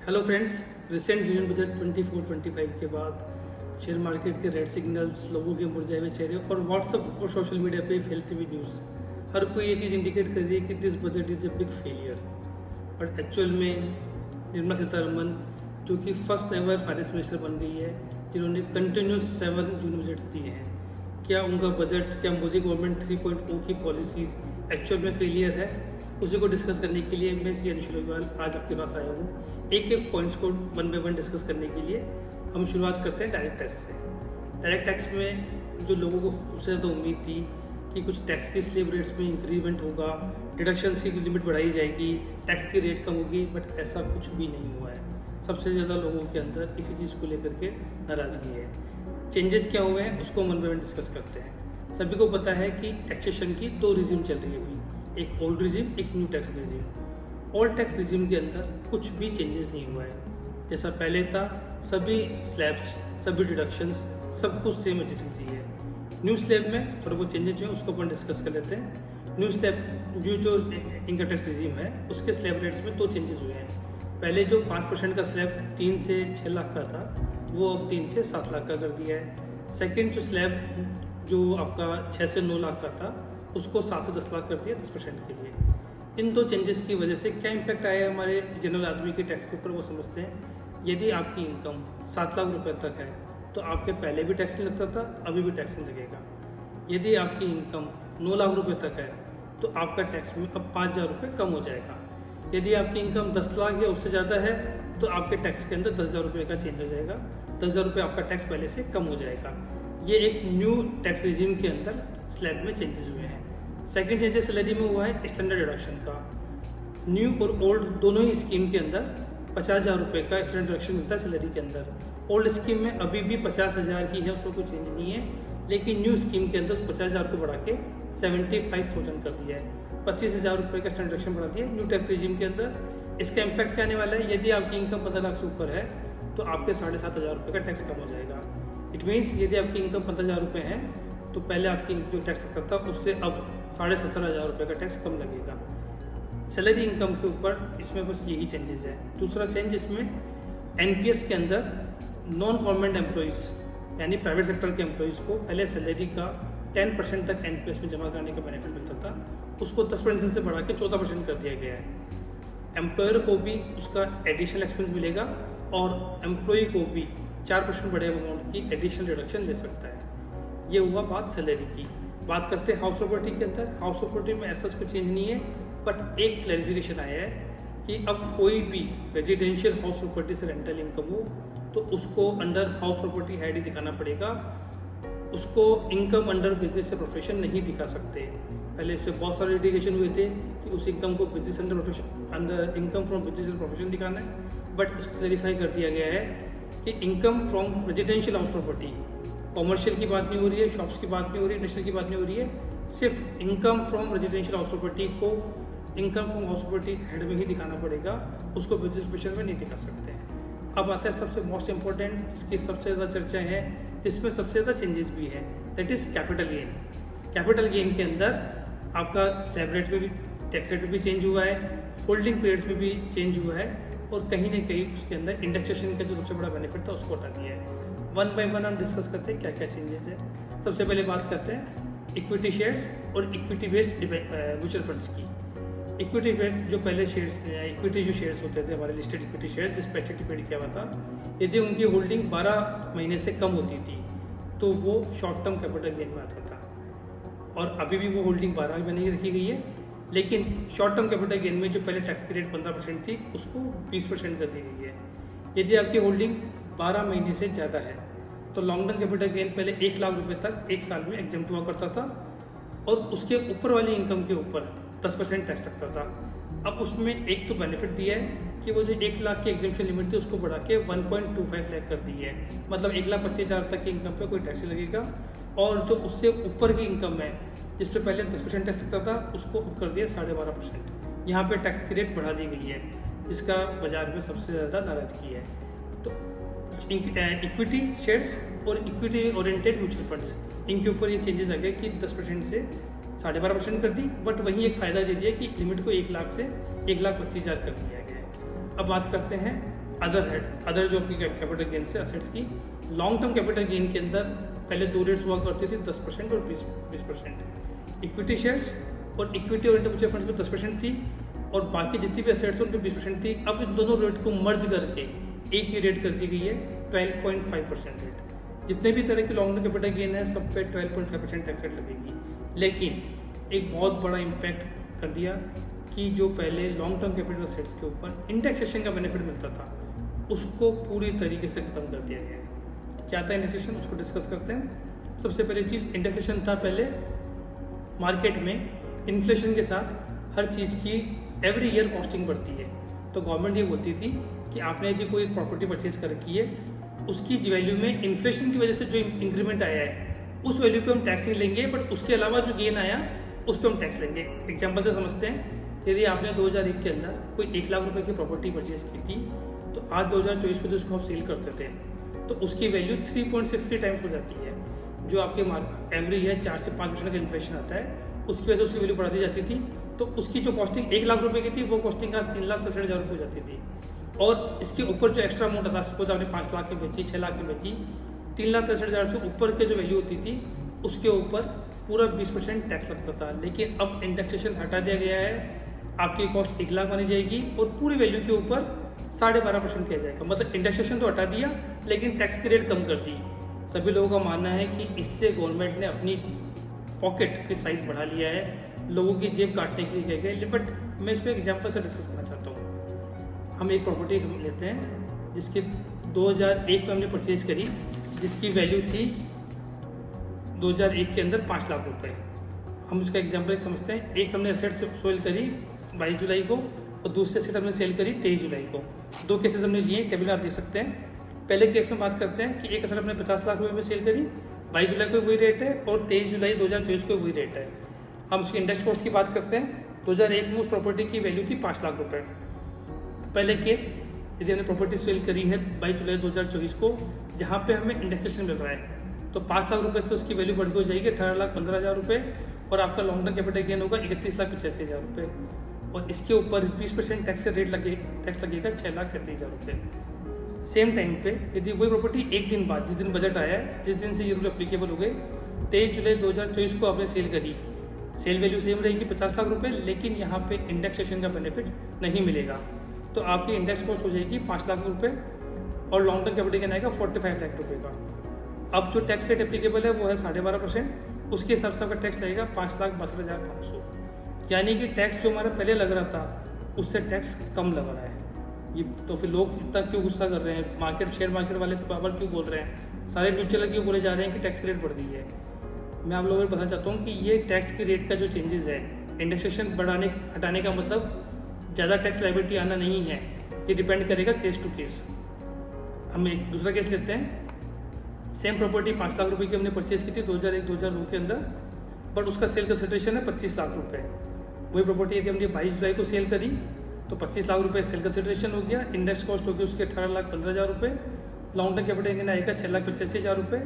Hello friends, recent union budget 24-25 के बाद share market के रेड सिग्नल्स, लोगों के मुरझाए हुए चेहरे और व्हाट्सएप और सोशल मीडिया पे फैलती हुई न्यूज़ हर कोई ये चीज़ इंडिकेट कर रही है कि this budget is a big failure. But actual में निर्मला सीतारमन, जो कि फर्स्ट एवर फाइनेंस मिनिस्टर बन गई है, जिन्होंने कंटिन्यूस 7 यूनियन बजट्स दिए हैं, क्या उनका बजट, क्या मोदी गवर्नमेंट 3.0 की पॉलिसीज़ एक्चुअल में फेलियर है? उसी को डिस्कस करने के लिए मैं सी अनुशुल अग्रवाल आज आपके पास आया हूँ। एक एक पॉइंट्स को वन बाय वन डिस्कस करने के लिए हम शुरुआत करते हैं डायरेक्ट टैक्स से। डायरेक्ट टैक्स में जो लोगों को सबसे ज़्यादा उम्मीद थी कि कुछ टैक्स की स्लैब रेट्स में इंक्रीमेंट होगा, डिडक्शंस की लिमिट बढ़ाई जाएगी, टैक्स की रेट कम होगी, बट ऐसा कुछ भी नहीं हुआ है। सबसे ज़्यादा लोगों के अंदर इसी चीज़ को लेकर के नाराज़गी है। चेंजेस क्या हुए हैं उसको वन बाय वन डिस्कस करते हैं। सभी को पता है कि टैक्सेशन की 2 रिजिम चल रही है अभी, एक ओल्ड रिजिम, एक new tax regime. Old tax regime के अंदर कुछ भी चेंजेस नहीं हुआ है, जैसा पहले था। सभी स्लैब्स, सभी डिडक्शंस, सब कुछ सेम एज इट इज ही है। न्यू स्लैब में थोड़ा बहुत चेंजेस जो है उसको अपन डिस्कस कर लेते हैं। न्यू स्लैब जो इनकम टैक्स रिजिम है उसके स्लैब रेट्स में 2 चेंजेस हुए हैं। पहले जो 5% का स्लैब 3 से 6 लाख का था, वो अब 3 से 7 लाख का कर दिया है। सेकेंड जो स्लैब जो आपका 6 से 9 लाख का था, उसको 7 से 10 लाख कर दिया 10% के लिए। इन 2 चेंजेस की वजह से क्या इम्पैक्ट आया है हमारे जनरल आदमी के टैक्स के ऊपर, वो समझते हैं। यदि आपकी इनकम 7 लाख रुपए तक है तो आपके पहले भी टैक्स नहीं लगता था, अभी भी टैक्स नहीं लगेगा। यदि आपकी इनकम 9 लाख रुपए तक है तो आपका टैक्स में अब 5,000 रुपये कम हो जाएगा। यदि आपकी इनकम 10 लाख या उससे ज़्यादा है तो आपके टैक्स के अंदर 10,000 रुपये का चेंज हो जाएगा। 10,000 रुपये आपका टैक्स पहले से कम हो जाएगा। ये एक न्यू टैक्स रिजिम के अंदर स्लैब में चेंजेस हुए हैं। सेकेंड चेंजेस सैलरी में हुआ है स्टैंडर्ड डिडक्शन का। न्यू और ओल्ड दोनों ही स्कीम के अंदर 50,000 रुपये का स्टैंडर्ड डिडक्शन मिलता है सैलरी के अंदर। ओल्ड स्कीम में अभी भी 50,000 ही है, उसमें कोई चेंज नहीं है, लेकिन न्यू स्कीम के अंदर उस 50,000 को बढ़ा के 75,000 कर दिया है। 25,000 रुपये का स्टैंडर्ड डिडक्शन बढ़ा दिया न्यू टैक्स रिजिम के अंदर। इसका इम्पैक्ट क्या आने वाला है? यदि आपकी इनकम 15 लाख से ऊपर है तो आपके 7,500 रुपये का टैक्स कम हो जाएगा। इट मीन्स यदि आपकी इनकम 15,000 रुपये है तो पहले आपकी जो टैक्स लगता था उससे अब 17,500 रुपये का टैक्स कम लगेगा सैलरी इनकम के ऊपर। इसमें बस यही चेंजेस है। दूसरा चेंज इसमें एनपीएस के अंदर नॉन गवर्नमेंट एम्प्लॉयज़ यानी प्राइवेट सेक्टर के एम्प्लॉयज़ को पहले सैलरी का 10% तक एनपीएस में जमा करने का बेनिफिट मिलता था, उसको 10% से बढ़ा के 14% कर दिया गया है। एम्प्लॉयर को भी उसका एडिशनल एक्सपेंस मिलेगा और एम्प्लॉय को भी 4% बड़े अमाउंट की एडिशनल रिडक्शन ले सकता है। ये हुआ बात सैलरी की। बात करते हैं हाउस प्रॉपर्टी के अंदर। हाउस प्रॉपर्टी में ऐसा कुछ चेंज नहीं है, बट एक क्लैरिफिकेशन आया है कि अब कोई भी रेजिडेंशियल हाउस प्रॉपर्टी से रेंटल इनकम हो तो उसको अंडर हाउस प्रॉपर्टी हेड ही दिखाना पड़ेगा। उसको इनकम अंडर बिजनेस से प्रोफेशन नहीं दिखा सकते। पहले इस पर बहुत सारे लिटिगेशन हुए थे कि उस इनकम को business under profession, under income from business and profession दिखाना है, बट इसको क्लैरिफाई कर दिया गया है कि income from residential house property, commercial की बात नहीं हो रही है, शॉप्स की बात नहीं हो रही है, इंडस्ट्रियल की बात नहीं हो रही है, सिर्फ income from residential house property को income from house property head में ही दिखाना पड़ेगा, उसको बिजनेस प्रोफेशन में नहीं दिखा सकते हैं। अब आता है सबसे मोस्ट इंपॉर्टेंट, जिसकी सबसे ज़्यादा चर्चा है, जिसमें सबसे ज़्यादा चेंजेस भी है, that is capital gain. Capital gain के अंदर आपका स्लैब रेट में भी, टैक्स रेट में भी चेंज हुआ है, होल्डिंग पीरियड्स में भी चेंज हुआ है, और कहीं ना कहीं उसके अंदर इंडेक्सेशन का जो सबसे बड़ा बेनिफिट था उसको हटा दिया है। वन बाय वन हम डिस्कस करते हैं क्या क्या चेंजेस है। सबसे पहले बात करते हैं इक्विटी शेयर्स और इक्विटी बेस्ड म्यूचुअल फंड्स की। इक्विटी बेस्ड जो पहले शेयर्स, इक्विटी जो शेयर्स होते थे हमारे लिस्टेड इक्विटी शेयर्स, जिस पर डिपेंड किया हुआ था, यदि उनकी होल्डिंग 12 महीने से कम होती थी तो वो शॉर्ट टर्म कैपिटल गेन में आता था, और अभी भी वो होल्डिंग 12 महीने ही रखी गई है, लेकिन शॉर्ट टर्म कैपिटल गेन में जो पहले टैक्स की रेट 15% थी उसको 20% कर दी गई है। यदि आपकी होल्डिंग 12 महीने से ज़्यादा है तो लॉन्ग टर्म कैपिटल गेन पहले 1 लाख रुपए तक 1 साल में एग्जम्प्ट हुआ करता था, और उसके ऊपर वाली इनकम के ऊपर 10% टैक्स लगता था। अब उसमें एक तो बेनिफिट दिया है कि वो जो 1 लाख की एग्जम्पशन लिमिट थी उसको बढ़ा के 1.25 लाख कर दी है, मतलब 1,25,000 तक की इनकम पे कोई टैक्स नहीं लगेगा। और जो उससे ऊपर की इनकम है, जिस पे पहले 10% टैक्स लगता था, उसको ऊपर कर दिया 12.5%। यहाँ पे टैक्स की रेट बढ़ा दी गई है, जिसका बाजार में सबसे ज़्यादा नाराज़गी है। तो इक्विटी शेयर्स और इक्विटी ओरिएंटेड म्यूचुअल फंड्स, इनके ऊपर ये चेंजेस आ गए कि 10% से 12.5% कर दी, बट वहीं एक फ़ायदा दे दिया कि लिमिट को 1 लाख से 1,25,000 कर दिया गया है। अब बात करते हैं अदर जो आपकी कैपिटल गेन से असेट्स की लॉन्ग टर्म कैपिटल गेन के अंदर पहले दो रेट्स हुआ करती थी 10% और 20%। इक्विटी शेयर्स और इक्विटी ओरिएंटेड म्यूचुअल फंड्स में 10% थी और बाकी जितनी भी असेट्स उन पर 20% थी। अब इन दोनों रेट को मर्ज करके एक ही रेट कर दी गई है 12.5% रेट। जितने भी तरह के लॉन्ग टर्म कैपिटल गेन है सब पे 12.5% टैक्स रेट लगेगी। लेकिन एक बहुत बड़ा इम्पैक्ट कर दिया कि जो पहले लॉन्ग टर्म कैपिटल असेट्स के ऊपर इंडेक्सेशन का बेनिफिट मिलता था उसको पूरी तरीके से ख़त्म कर दिया गया है। क्या था इंडेक्सेशन, उसको डिस्कस करते हैं। सबसे पहली चीज़ इंडेक्सेशन था पहले मार्केट में इन्फ्लेशन के साथ हर चीज़ की एवरी ईयर कॉस्टिंग बढ़ती है। तो गवर्नमेंट ये बोलती थी कि आपने यदि कोई प्रॉपर्टी परचेज कर रखी है उसकी वैल्यू में इन्फ्लेशन की वजह से जो इंक्रीमेंट आया है उस वैल्यू पे हम टैक्स नहीं लेंगे, बट उसके अलावा जो गेन आया उस पर हम टैक्स लेंगे। एग्जाम्पल से समझते हैं, यदि आपने 2001 के अंदर कोई 1 लाख रुपए की प्रॉपर्टी परचेज की थी तो आज 2024 में जो उसको आप सेल करते थे तो उसकी वैल्यू 3.63 टाइम्स हो जाती है। जो आपके एवरी ईयर 4 से 5% का इन्फ्लेशन आता है उसकी वजह से उसकी वैल्यू बढ़ाती जाती थी। तो उसकी जो कॉस्टिंग 1 लाख रुपए की थी वो कॉस्टिंग आज 3,63,000 रुपये हो जाती थी। और इसके ऊपर जो एक्स्ट्रा अमाउंट आता, सपोज आपने 5 लाख में बेची, 6 लाख में बेची, 3,63,000 से ऊपर के जो वैल्यू होती थी उसके ऊपर पूरा 20% टैक्स लगता था। लेकिन अब इंडेक्सेशन हटा दिया गया है, आपकी कॉस्ट 1 लाख मानी जाएगी और पूरी वैल्यू के ऊपर 12.5% किया जाएगा। मतलब इंडेक्सेशन तो हटा दिया लेकिन टैक्स की रेट कम कर दी। सभी लोगों का मानना है कि इससे गवर्नमेंट ने अपनी पॉकेट की साइज बढ़ा लिया है, लोगों की जेब काटने के लिए कह गए। बट मैं इसको एक एग्जांपल से डिस्कस करना चाहता हूँ। हम एक प्रॉपर्टी लेते हैं जिसकी 2001 में हमने परचेज करी, जिसकी वैल्यू थी 2001 के अंदर 5 लाख रुपए। हम उसका एग्जांपल एक समझते हैं। एक हमने एसेट सेल करी 22 जुलाई को और दूसरे एसेट हमने सेल करी 23 जुलाई को। दो केसेस हमने लिए, टेबल आप देख सकते हैं। पहले केस में बात करते हैं कि एक एसेट हमने 50 लाख रुपए में सेल करी, 22 जुलाई को वही रेट है और 23 जुलाई 2024 को वही रेट है। हम उसकी इंडेक्स कॉस्ट की बात करते हैं। 2001 में उस प्रॉपर्टी की वैल्यू थी 5 लाख रुपए। पहले केस, यदि हमने प्रॉपर्टी सेल करी है 22 जुलाई 2024 को, जहाँ पे हमें इंडेक्सेशन मिल रहा है, तो 5 लाख रुपए से उसकी वैल्यू बढ़ के हो जाएगी 18,15,000 रुपये और आपका लॉन्ग टर्म कैपिटल गेन होगा 31,85,000 रुपये। और इसके ऊपर 20% टैक्स से टैक्स लगेगा 6,36,000 रुपये। सेम टाइम पे यदि वही प्रॉपर्टी एक दिन बाद, जिस दिन बजट आया है, जिस दिन से ये रूल अप्लीकेबल हो गए, 23 जुलाई 2024 को आपने सेल करी, सेल वैल्यू सेम रहेगी 50 लाख रुपये, लेकिन यहाँ पे इंडेक्सेशन का बेनिफिट नहीं मिलेगा। तो आपकी इंडेक्स कॉस्ट हो जाएगी 5 लाख रुपये और लॉन्ग टर्म कैपिटल गेन आएगा 45 लाख रुपये का। अब जो टैक्स रेट एप्लीकेबल है वो है 12.5%। उसके हिसाब से आपका टैक्स लगेगा 5,62,500। यानी कि टैक्स जो हमारा पहले लग रहा था उससे टैक्स कम लग रहा है। ये तो फिर लोग इतना क्यों गुस्सा कर रहे हैं, मार्केट शेयर मार्केट वाले से बार क्यों बोल रहे हैं, सारे न्यूज चैनल क्यों बोले जा रहे हैं कि टैक्स की रेट बढ़ गई है। मैं आप लोगों को बताना चाहता हूँ कि ये टैक्स की रेट का जो चेंजेस है, इंडेक्सेशन हटाने का मतलब ज़्यादा टैक्स लायबिलिटी आना नहीं है। ये डिपेंड करेगा केस टू केस। हम एक दूसरा केस लेते हैं। सेम प्रॉपर्टी 5 लाख रुपए की हमने परचेज की थी 2001-2002 के अंदर, बट उसका सेल कंसिडरेशन है 25 लाख रुपए। वही प्रॉपर्टी यदि हमने 22 जुलाई को सेल करी तो 25 लाख रुपए सेल कंसिडरेशन हो गया, इंडेक्स कॉस्ट हो गई उसके 18,15,000 रुपये, लॉन्ग टर्म कैपिटल गेन आएगा 6,85,000 रुपये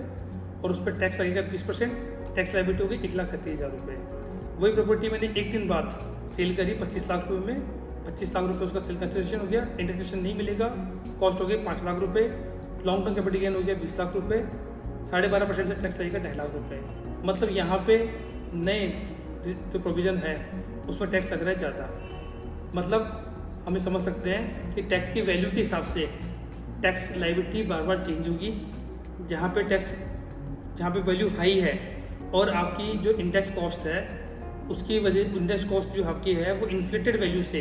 और उस पर टैक्स लगेगा 20%, टैक्स लायबिलिटी होगी 1,37,000 रुपये। वही प्रॉपर्टी मैंने एक दिन बाद सेल करी 25 लाख रुपये में, 25 लाख रुपये उसका सेल कंसिडरेशन हो गया, इंडेक्सेशन नहीं मिलेगा, कॉस्ट हो गई 5 लाख रुपये, लॉन्ग टर्म कैपिटल गेन हो गया 20 लाख रुपये, 12.5% से टैक्स लगेगा 2.5 लाख रुपये। मतलब यहाँ पे नए जो प्रोविज़न है उसमें टैक्स लग रहा है ज़्यादा। मतलब हमें समझ सकते हैं कि टैक्स की वैल्यू के हिसाब से टैक्स लायबिलिटी बार बार चेंज होगी। जहाँ पे वैल्यू हाई है और आपकी जो इंडेक्स कॉस्ट है उसकी वजह, इंडेक्स कॉस्ट जो आपकी है वो इन्फ्लेटेड वैल्यू से,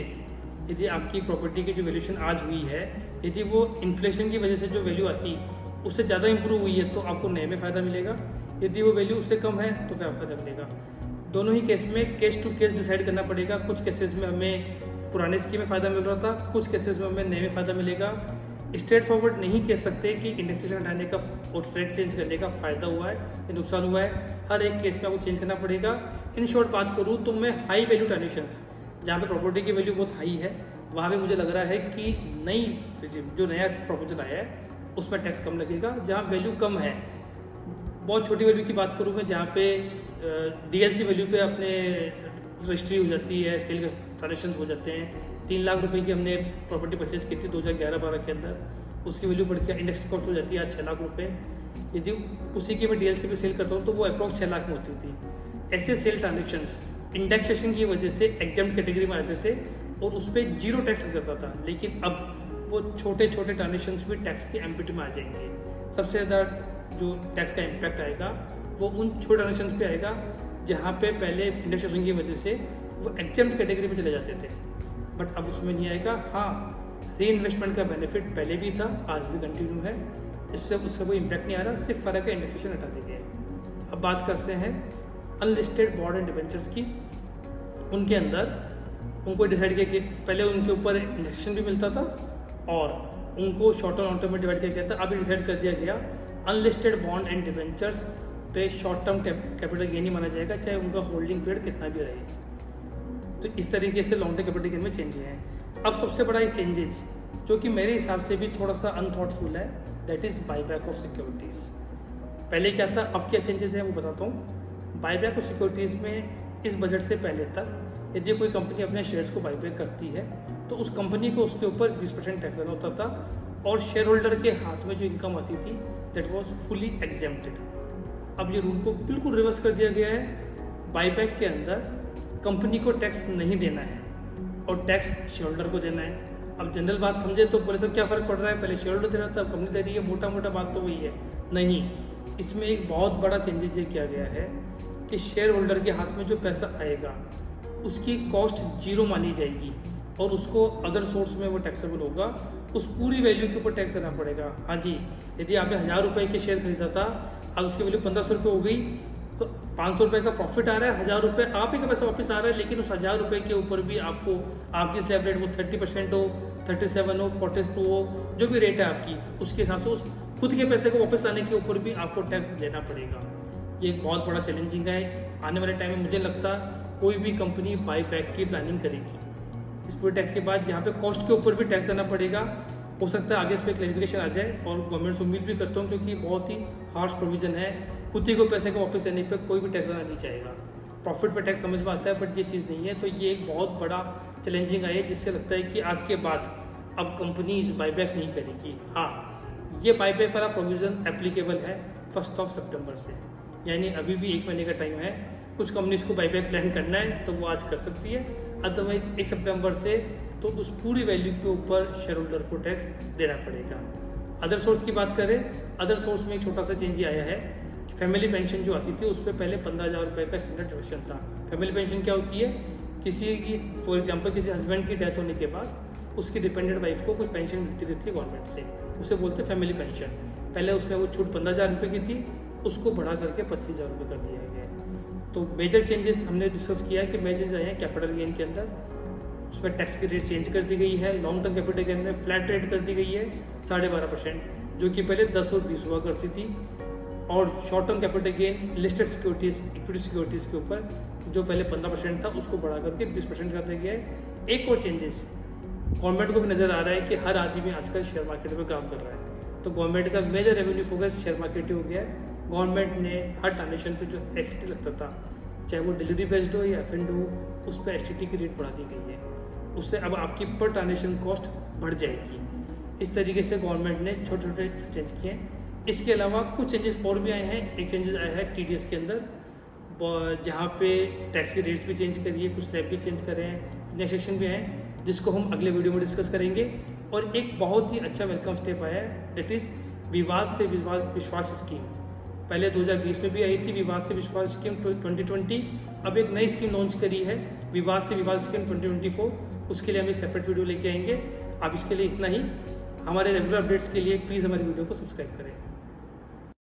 यदि आपकी प्रॉपर्टी की जो वैल्यूशन आज हुई है, यदि वो इन्फ्लेशन की वजह से जो वैल्यू आती उससे ज़्यादा इंप्रूव हुई है तो आपको नए में फ़ायदा मिलेगा। यदि वो वैल्यू उससे कम है तो फिर आपको फ़ायदा मिलेगा। दोनों ही केस में केस टू केस डिसाइड करना पड़ेगा। कुछ केसेस में हमें पुराने स्कीम में फ़ायदा मिल रहा था, कुछ केसेस में हमें नए में फ़ायदा मिलेगा। स्ट्रेट फॉरवर्ड नहीं कह सकते कि इंडेक्सेशन हटाने का और रेट चेंज करने का फ़ायदा हुआ है या नुकसान हुआ है। हर एक केस में आपको चेंज करना पड़ेगा। इन शॉर्ट बात करूँ तो मैं हाई वैल्यू ट्रांजेक्शंस, जहाँ पे प्रॉपर्टी की वैल्यू बहुत हाई है, वहाँ पे मुझे लग रहा है कि जो नया प्रपोजल आया है उसमें टैक्स कम लगेगा। जहाँ वैल्यू कम है, बहुत छोटी वैल्यू की बात करूँ मैं, जहाँ पे डीएलसी वैल्यू पे अपने रजिस्ट्री हो जाती है, सेल ट्रांजेक्शन हो जाते हैं, 3 लाख रुपए की हमने प्रॉपर्टी परचेज की थी 2011-12 के अंदर, उसकी वैल्यू बढ़ के इंडेक्स कॉस्ट हो जाती है आज 6 लाख रुपए। यदि उसी की मैं डीएलसी पे सेल करता हूँ तो वो अप्रॉक्स 6 लाख में होती थी। ऐसे सेल ट्रांजेक्शन्स इंडेक्सेशन की वजह से एग्जाम कैटेगरी में आते थे और उस पर 0 टैक्स लग जाता था, लेकिन अब वो छोटे छोटे ट्रांजेक्शन्स भी टैक्स के एम्पिटी में आ जाएंगे। सबसे ज़्यादा जो टैक्स का इम्पैक्ट आएगा वो उन छोटे ट्रांजेक्शन्स पे आएगा जहाँ पे पहले इंडेक्सेशन की वजह से वो एग्जाम कैटेगरी में चले जाते थे, बट अब उसमें नहीं आएगा। हाँ, री इन्वेस्टमेंट का बेनिफिट पहले भी था, आज भी कंटिन्यू है, इससे उसका कोई इम्पैक्ट नहीं आ रहा, सिर्फ फ़र्क है इंडेक्सेशन हटा देंगे। अब बात करते हैं अनलिस्टेड बॉन्ड एंड डिबेंचर्स की। उनके अंदर उनको डिसाइड किया कि पहले उनके ऊपर इंडेक्सेशन भी मिलता था और उनको शॉर्ट टर्म लॉन्ग टर्म में डिवाइड किया गया था। अभी डिसाइड कर दिया गया अनलिस्टेड बॉन्ड एंड डिबेंचर्स पे शॉर्ट टर्म कैपिटल गेन ही माना जाएगा, चाहे उनका होल्डिंग पीरियड कितना भी रहे। तो इस तरीके से लॉन्ग टर्म कैपिटल गेन में चेंज हैं। अब सबसे बड़ा एक चेंजेस जो कि मेरे हिसाब से भी थोड़ा सा अनथॉटफुल है, that is buyback of securities. पहले क्या था, अब क्या चेंजेस है वो बताता हूँ। बाईबैक ऑफ सिक्योरिटीज़ में इस बजट से पहले तक यदि कोई कंपनी अपने शेयर्स को बाईबैक करती है तो उस कंपनी को उसके ऊपर 20% टैक्स देना होता था और शेयर होल्डर के हाथ में जो इनकम आती थी दैट वाज फुली एग्जेम्प्टेड। अब ये रूल को बिल्कुल रिवर्स कर दिया गया है। बाईबैक के अंदर कंपनी को टैक्स नहीं देना है और टैक्स शेयर होल्डर को देना है। अब जनरल बात समझे तो बोले सर क्या फ़र्क पड़ रहा है, पहले शेयर होल्डर दे रहा था, अब कंपनी दे रही है, मोटा मोटा बात तो वही है। नहीं, इसमें एक बहुत बड़ा चेंजेस ये किया गया है कि शेयर होल्डर के हाथ में जो पैसा आएगा उसकी कॉस्ट 0 मानी जाएगी और उसको अदर सोर्स में वो टैक्सेबल होगा, उस पूरी वैल्यू के ऊपर टैक्स देना पड़ेगा। हाँ जी, यदि आपने 1000 रुपये के शेयर खरीदा था, अब उसकी वैल्यू 1500 रुपये हो गई तो 500 रुपये का प्रॉफिट आ रहा है, 1000 रुपये आप ही का पैसा वापस आ रहा है, लेकिन उस 1000 रुपये के ऊपर भी आपको आपकी स्लैब रेट वो 30% हो, 37 हो, 42 हो, जो भी रेट है आपकी, उसके हिसाब से उस खुद के पैसे को वापस लाने के ऊपर भी आपको टैक्स देना पड़ेगा। ये एक बहुत बड़ा चैलेंजिंग है। आने वाले टाइम में मुझे लगता कोई भी कंपनी बाईबैक की प्लानिंग करेगी इस पूरे टैक्स के बाद, जहाँ पे कॉस्ट के ऊपर भी टैक्स देना पड़ेगा। हो सकता है आगे इस पर क्लैरिफिकेशन आ जाए और गवर्नमेंट से उम्मीद भी करता हूँ, क्योंकि बहुत ही हार्श प्रोविजन है। खुद ही को पैसे को वापस देने पर कोई भी टैक्स देना नहीं चाहेगा। प्रॉफिट पर टैक्स समझ में आता है, बट ये चीज़ नहीं है। तो ये एक बहुत बड़ा चैलेंजिंग आई है, जिससे लगता है कि आज के बाद अब कंपनीज बाईबैक नहीं करेगी। हाँ, ये बाईबैक वाला प्रोविज़न एप्लीकेबल है 1 सितंबर से, यानी अभी भी 1 महीने का टाइम है। कुछ कंपनीज को बाईबैक प्लान करना है तो वो आज कर सकती है, अदरवाइज 1 सितंबर से तो उस पूरी वैल्यू के ऊपर शेयर होल्डर को टैक्स देना पड़ेगा। अदर सोर्स की बात करें, अदर सोर्स में एक छोटा सा चेंज आया है। फैमिली पेंशन जो आती थी उस पर पहले 15,000 रुपये का स्टैंडर्ड डिडक्शन था। फैमिली पेंशन क्या होती है, किसी की फॉर एग्जांपल किसी हस्बैंड की डेथ होने के बाद उसकी डिपेंडेंट वाइफ को कुछ पेंशन मिलती रहती है गवर्नमेंट से, उसे बोलते हैं फैमिली पेंशन। पहले उसमें वो छूट 15,000 रुपये की थी, उसको बढ़ा करके 25,000 रुपये कर दिया गया है। तो मेजर चेंजेस हमने डिस्कस किया कि मेजर चेंज आए हैं कैपिटल गेन के अंदर। उसमें टैक्स की रेट चेंज कर दी गई है। लॉन्ग टर्म कैपिटल गेन में फ्लैट रेट कर दी गई है 12.5%, जो कि पहले 10 और 20 हुआ करती थी। और short term capital gain listed securities, equity securities के ऊपर जो पहले 15% था उसको बढ़ा करके 20% कर दिया गया है। एक और चेंजेस गवर्नमेंट को भी नज़र आ रहा है कि हर आदमी आजकल शेयर मार्केट में काम कर रहा है, तो गवर्नमेंट का major revenue focus share market ही हो गया है। गवर्नमेंट ने हर ट्रांजेक्शन पे जो एसटीटी लगता था, चाहे वो डिलीवरी बेस्ड हो या एफएनडी हो, उस पर एसटीटी की रेट बढ़ा दी गई है। उससे अब आपकी पर ट्रांजेक्शन कॉस्ट बढ़ जाएगी। इस तरीके से गवर्नमेंट ने छोटे छोटे चेंज किए हैं। इसके अलावा कुछ चेंजेस और भी आए हैं। एक चेंजेस आया है टीडीएस के अंदर, जहाँ पे टैक्स के रेट्स भी चेंज करिए, कुछ स्लैब भी चेंज करे हैं, नए सेक्शन भी हैं, जिसको हम अगले वीडियो में डिस्कस करेंगे। और एक बहुत ही अच्छा वेलकम स्टेप आया है, डेट इज़ विवाद से विश्वास स्कीम। पहले 2020 में भी आई थी विवाद से विश्वास स्कीम 2020, अब एक नई स्कीम लॉन्च करी है विवाद से विवाद स्कीम 2024। उसके लिए हम एक सेपरेट वीडियो लेके आएंगे। आप इसके लिए इतना ही। हमारे रेगुलर अपडेट्स के लिए प्लीज़ हमारी वीडियो को सब्सक्राइब करें।